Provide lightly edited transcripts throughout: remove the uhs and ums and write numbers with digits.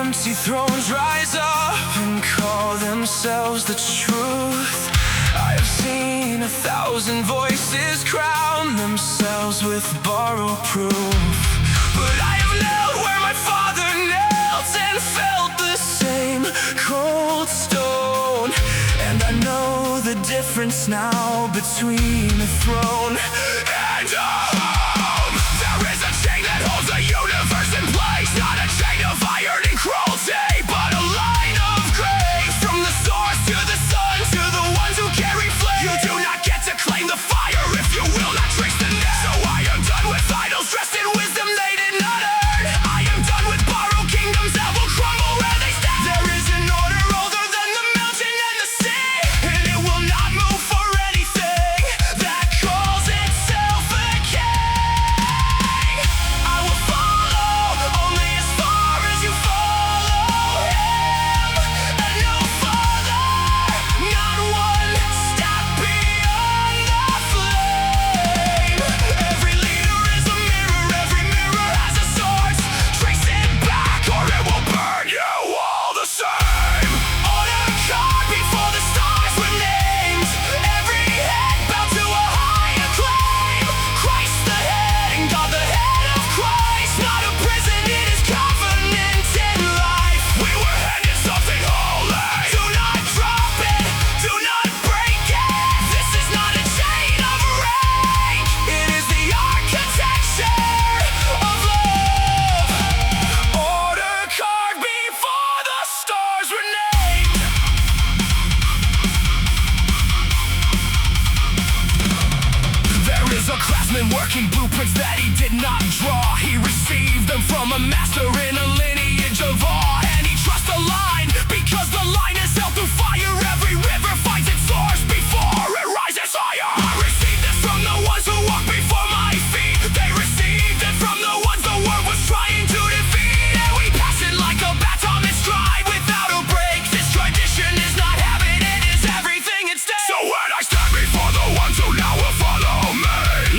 Empty thrones rise up and call themselves the truth. I have seen 1,000 voices crown themselves with borrowed proof. But I have knelt where my father knelt and felt the same cold stone. And I know the difference now between a throne and a home. There is a chain that holds the universe in place, not a chain of iron and cruelty, but a line of grace. From the source to the sun, to the ones who carry flame. You do not get to claim the fire if you will not trace the name. So I am done with idols dressed in wisdom they did not earn. I am done with borrowed kingdoms that will crumble where they stand. There is an order older than the mountain and the sea, and it will not move for anything that calls itself a king. I will follow only as far as you follow him, and no further, not one step beyond the flame. Every leader is a mirror, every mirror has a source. Trace it back or it will burn you all the same. On a card before the stars were named, every head bowed to a higher claim. Christ the head and God the head of Christ. Not a prison, it is covenant in life. We were handed something holy. Do not drop it, do not break it. This is not a chain of rank, it is the architecture of love. Order carved before the stars were named. There is a craftsman working blueprints that he did not draw. He received them from a master in a lineage of awe. And he trusts the line because the line is held through fire. Every river finds its source before it rises higher. I received this from the ones who walk before my feet. They received it from the ones the world was trying to defeat. And we pass it like a baton and stride without a break. This tradition is not habit, it is everything it stays. So when I stand before the ones who now will follow me,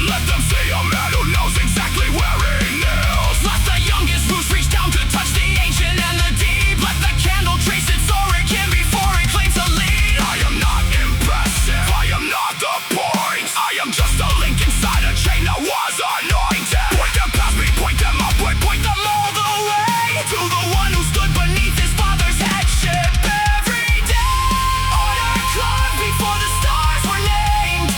let them see a man who knows exactly where he kneels. Let the youngest roots reach down to touch the ancient and the deep. Let the candle trace its origin before it claims a lead. I am not impressive, I am not the point. I am just a link inside a chain that was anointed. Point them past me, point them upward, point them all the way to the one who stood beneath his father's headship every day. Order carved before the stars were named.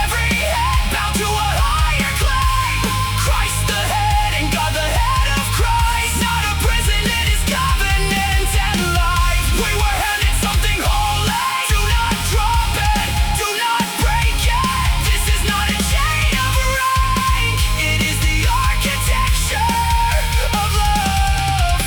Every head bowed to a higher claim. Christ the head and God the head of Christ. Not a prison, it is covenant and life. We were handed something holy. Do not drop it, do not break it. This is not a chain of rank, it is the architecture of love.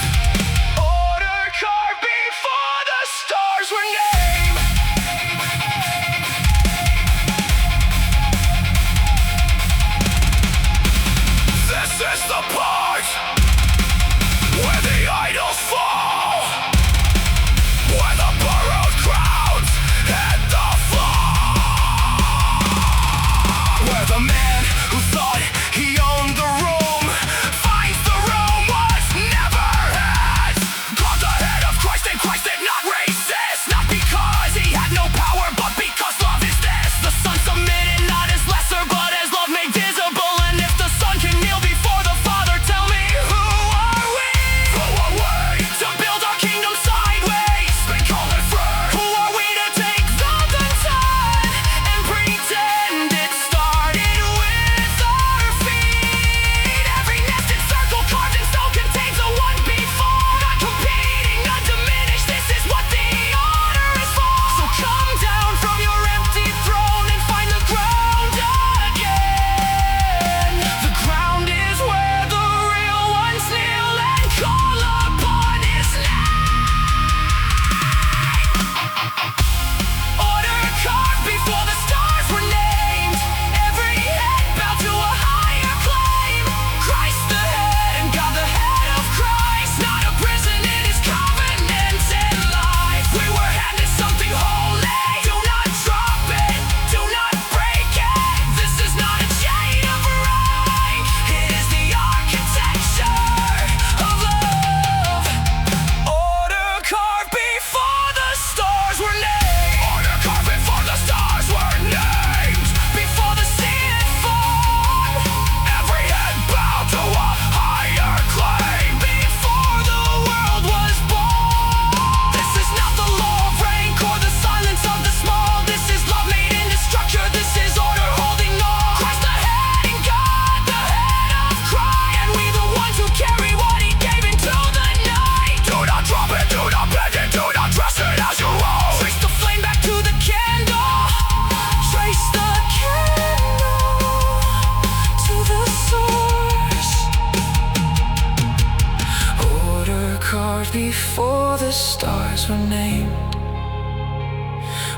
before the stars were named.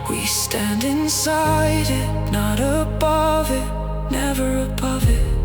We stand inside it, not above it, never above it.